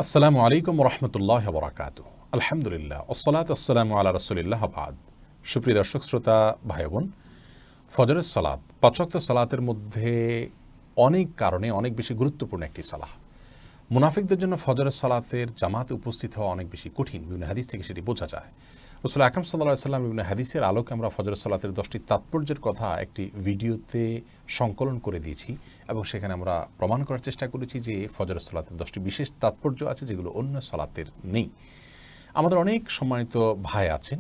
আসসালামু আলাইকুম রহমতুল্লাহ বরাকাতুহু। আলহামদুলিল্লাহ ওসসালাতু ওয়াসসালামু আলা রাসূলিল্লাহ বাদ। সুপ্রিয় দর্শক শ্রোতা ভাই বোন, ফজরের সালাত ৫ ওয়াক্ত সালাতের মধ্যে অনেক কারণে অনেক বেশি গুরুত্বপূর্ণ একটি সালাহ। মুনাফিকদের জন্য ফজরের সালাতের জামাতে উপস্থিত হওয়া অনেক বেশি কঠিন। বিভিন্ন হাদিস থেকে সেটি বোঝা যায়। রাসূল আকরাম সাল্লাল্লাহু আলাইহি ওয়াসাল্লাম বিভিন্ন হাদিসের আলোকে আমরা ফজরের সালাতের 10টি তাৎপর্যের কথা একটি ভিডিওতে সংকলন করে দিয়েছি এবং সেখানে আমরা প্রমাণ করার চেষ্টা করেছি যে ফজরের সালাতের 10টি বিশেষ তাৎপর্য আছে যেগুলো অন্য সালাতের নেই। আমাদের অনেক সম্মানিত ভাই আছেন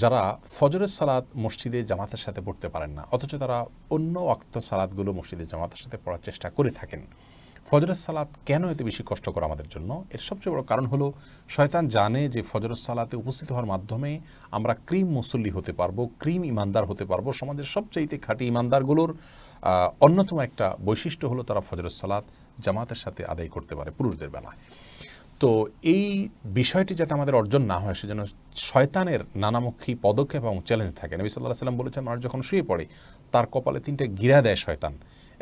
যারা ফজরের সালাত মসজিদে জামাতের সাথে পড়তে পারেন না, অথচ তারা অন্য ওয়াক্ত সালাতগুলো মসজিদে জামাতের সাথে পড়ার চেষ্টা করে থাকেন। ফজরের সালাত কেন এত বেশি কষ্টকর আমাদের জন্য? এর সবচেয়ে বড় কারণ হলো শয়তান জানে যে ফজরের সালাতে উপস্থিত হওয়ার মাধ্যমে আমরা ক্রিম মুসল্লি হতে পারবো, ক্রিম ইমানদার হতে পারবো। সমাজের সবচাইতে খাঁটি ইমানদারগুলোর অন্যতম একটা বৈশিষ্ট্য হলো তারা ফজরের সালাত জামাতের সাথে আদায় করতে পারে পুরুষদের বেলায়। তো এই বিষয়টি যাতে আমাদের অর্জন না হয় সেজন্য শয়তানের নানামুখী পদক্ষেপ এবং চ্যালেঞ্জ থাকে। নবী সাল্লাল্লাহু আলাইহি ওয়াসাল্লাম বলেছেন, মানুষ যখন শুয়ে পড়ে তার কপালে 3টে গিরা দেয় শয়তান,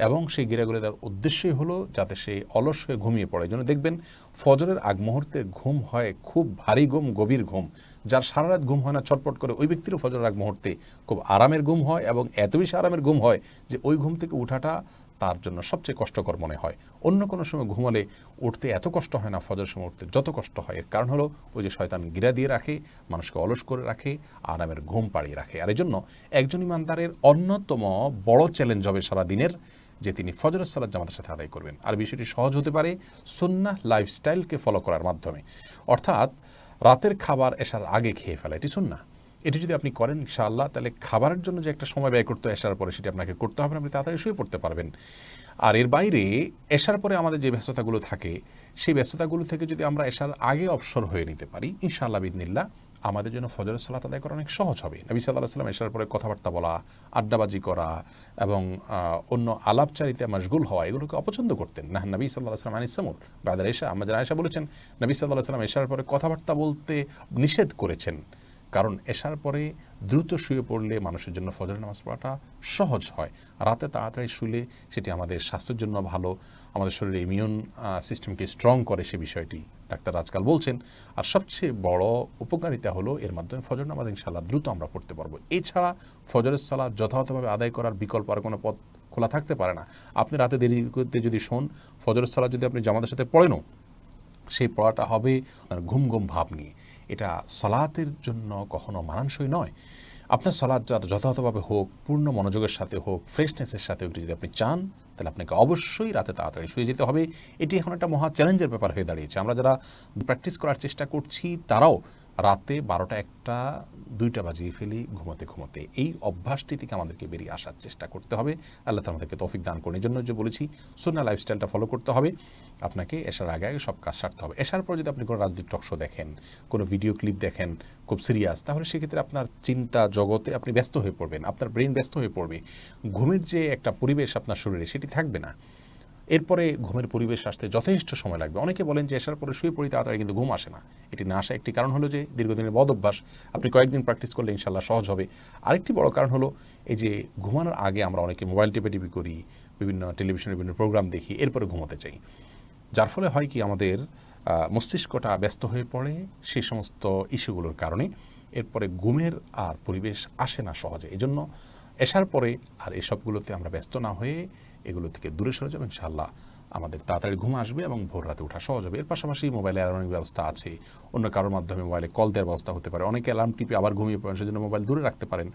এবং সেই গিরাগুলো দেওয়ার উদ্দেশ্যই হলো যাতে সে অলস হয়ে ঘুমিয়ে পড়ে। এই জন্য দেখবেন ফজরের আগ মুহূর্তে ঘুম হয় খুব ভারী ঘুম, গভীর ঘুম। যার সারা রাত ঘুম হয় না ছটপট করে, ওই ব্যক্তিরও ফজরের আগ মুহূর্তে খুব আরামের ঘুম হয়, এবং এত বেশি আরামের ঘুম হয় যে ওই ঘুম থেকে উঠাটা তার জন্য সবচেয়ে কষ্টকর মনে হয়। অন্য কোনো সময় ঘুমালে উঠতে এত কষ্ট হয় না, ফজরের সময় উঠতে যত কষ্ট হয়। এর কারণ হলো ওই যে শয়তান গিরা দিয়ে রাখে, মানুষকে অলস করে রাখে, আরামের ঘুম পাড়িয়ে রাখে। আর এই জন্য একজন ইমানদারের অন্যতম বড় চ্যালেঞ্জ হবে সারাদিনের যে তিনি ফজরের সালাত জামাতের সাথে আদায় করবেন। আর বিষয়টি সহজ হতে পারে সুন্নাহ লাইফস্টাইলকে ফলো করার মাধ্যমে। অর্থাৎ রাতের খাবার এশার আগে খেয়ে ফেলা, এটি সুন্নাহ। এটি যদি আপনি করেন ইনশাআল্লাহ, তাহলে খাবারের জন্য যে একটা সময় ব্যয় করতে হয় এশার পরে, সেটি আপনাকে করতে হবে না, আপনি তাড়াতাড়ি শুয়ে পড়তে পারবেন। আর এর বাইরে এশার পরে আমাদের যে ব্যস্ততাগুলো থাকে, সেই ব্যস্ততাগুলো থেকে যদি আমরা এশার আগে অবসর হয়ে নিতে পারি ইনশাআল্লাহ বিইذনিল্লাহ, আমাদের জন্য ফজরের সালাত আদায় করা অনেক সহজ হবে। নবী সাল্লাল্লাহু আলাইহি ওয়াসাল্লাম এশার পরে কথাবার্তা বলা, আড্ডাবাজি করা এবং অন্য আলাপচারিতায় মশগুল হওয়া এগুলোকে অপছন্দ করতেন না। নবী সাল্লাল্লাহু আলাইহি ওয়াসাল্লাম আনিস সামুর বাদার এশা, আমাদের আয়েশা বলেছেন নবী সাল্লাল্লাহু আলাইহি ওয়াসাল্লাম এশার পরে কথাবার্তা বলতে নিষেধ করেছেন, কারণ এশার পরে দ্রুত শুয়ে পড়লে মানুষের জন্য ফজরের নামাজ পড়াটা সহজ হয়। রাতে তাড়াতাড়ি শুলে সেটি আমাদের স্বাস্থ্যের জন্য ভালো, আমাদের শরীরে ইমিউন সিস্টেমকে স্ট্রং করে, সে বিষয়টি ডাক্তার আজকাল বলছেন। আর সবচেয়ে বড় উপকারিতা হলো এর মাধ্যমে ফজর নামাজ ইনশাআল্লাহ দ্রুত আমরা পড়তে পারবো। এছাড়া ফজরের সালাত যথাযথভাবে আদায় করার বিকল্প আর কোনো পথ খোলা থাকতে পারে না। আপনি রাতে দেরি করতে যদি শোন, ফজরের সালাত যদি আপনি জামাতের সাথে পড়েনও, সেই পড়াটা হবে ঘুম ঘুম ভাব নিয়ে। এটা সালাতের জন্য কখনো মানানসই নয়। আপনার সালাত যথাযথভাবে হোক, পূর্ণ মনোযোগের সাথে হোক, ফ্রেশনেসের সাথে হোক, যদি আপনি চান তাহলে আপনাকে অবশ্যই রাতে তাড়াতাড়ি শুয়ে যেতে হবে। এটি এখন একটা মহা চ্যালেঞ্জের ব্যাপার হয়ে দাঁড়িয়েছে। আমরা যারা প্র্যাকটিস করার চেষ্টা করছি তারাও রাতে 12টা 1টা 2টা বাজিয়ে ফেলি ঘুমোতে ঘুমোতে। এই অভ্যাসটি থেকে আমাদেরকে বেরিয়ে আসার চেষ্টা করতে হবে। আল্লাহ তাআলা আমাদেরকে তৌফিক দান করুন। এই জন্য যে বলেছি সুন্নাহ লাইফস্টাইলটা ফলো করতে হবে। আপনাকে এশার আগে আগে সব কাজ সারতে হবে। এশার পর যদি আপনি কোনো রাজনৈতিক টক শো দেখেন, কোনো ভিডিও ক্লিপ দেখেন খুব সিরিয়াস, তাহলে সেক্ষেত্রে আপনার চিন্তা জগতে আপনি ব্যস্ত হয়ে পড়বেন, আপনার ব্রেন ব্যস্ত হয়ে পড়বে। ঘুমের যে একটা পরিবেশ আপনার শরীরে সেটি থাকবে না। এরপরে ঘুমের পরিবেশ আসতে যথেষ্ট সময় লাগবে। অনেকে বলেন যে এশার পরে শুয়ে পড়ি তাড়াতাড়ি, কিন্তু ঘুম আসে না। এটি না আসা একটি কারণ হলো যে দীর্ঘদিনের বদ অভ্যাস। আপনি কয়েকদিন প্র্যাকটিস করলে ইনশাআল্লাহ সহজ হবে। আরেকটি বড় কারণ হলো এই যে ঘুমানোর আগে আমরা অনেকে মোবাইল টিপি করি, বিভিন্ন টেলিভিশনের বিভিন্ন প্রোগ্রাম দেখি, এরপরে ঘুমোতে চাই। যার ফলে হয় কি, আমাদের মস্তিষ্কটা ব্যস্ত হয়ে পড়ে সেই সমস্ত ইস্যুগুলোর কারণে। এরপরে ঘুমের আর পরিবেশ আসে না সহজে। এই জন্য এশার পরে আর এসবগুলোতে আমরা ব্যস্ত না হয়ে এগুলো থেকে দূরে সরে যাবো ইনশাআল্লাহ, আমাদের তাড়াতাড়ি ঘুম আসবে এবং ভোর রাতে ওঠা সহজ হবে। এর পাশাপাশি মোবাইলে অ্যালার্মের ব্যবস্থা আছে, অন্য কারোর মাধ্যমে মোবাইলে কল দেওয়ার ব্যবস্থা হতে পারে। অনেকে অ্যালার্ম টিপে আবার ঘুমিয়ে পড়েন, সেজন্য মোবাইল দূরে রাখতে পারেন।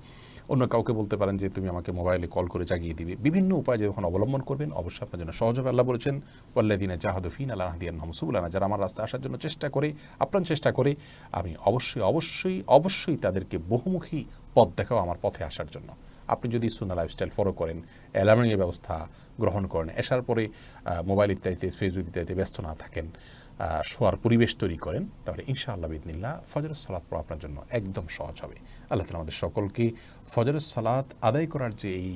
অন্য কাউকে বলতে পারেন যে তুমি আমাকে মোবাইলে কল করে জাগিয়ে দিবে। বিভিন্ন উপায় যখন অবলম্বন করবেন অবশ্যই আপনার জন্য সহজ হবে। আল্লাহ বলেছেন ওয়াল্লাযীনা জাহাদু ফীনা লানাহদিয়ান্নাহুম সুবুলানা, যারা আমার রাস্তায় আসার জন্য চেষ্টা করে, আপ্রাণ চেষ্টা করে, আমি অবশ্যই অবশ্যই অবশ্যই তাদেরকে বহুমুখী পথ দেখাও আমার পথে আসার জন্য। আপনি যদি সুন্নাহ লাইফস্টাইল ফলো করেন, অ্যালার্মের ব্যবস্থা গ্রহণ করেন, এশার পরে মোবাইল ইত্যাদিতে ফেসবুক ইত্যাদিতে ব্যস্ত না থাকেন, শোয়ার পরিবেশ তৈরি করেন, তাহলে ইনশাআল্লাহ বিইذনিল্লাহ ফজরের সালাত পড়া আপনার জন্য একদম সহজ হবে। আল্লাহ তাআলা আমাদের সকলকে ফজরের সালাত আদায় করার যে এই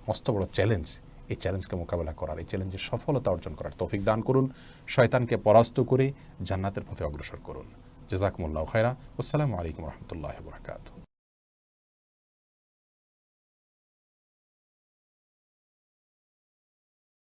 মস্ত বড় চ্যালেঞ্জ, এই চ্যালেঞ্জকে মোকাবেলা করার, এই চ্যালেঞ্জের সফলতা অর্জন করার তৌফিক দান করুন। শয়তানকে পরাস্ত করে জান্নাতের পথে অগ্রসর করুন। জাযাকুমুল্লাহু খায়রা। আসসালামু আলাইকুম ওয়া রাহমাতুল্লাহি ওয়া বারাকাতুহু।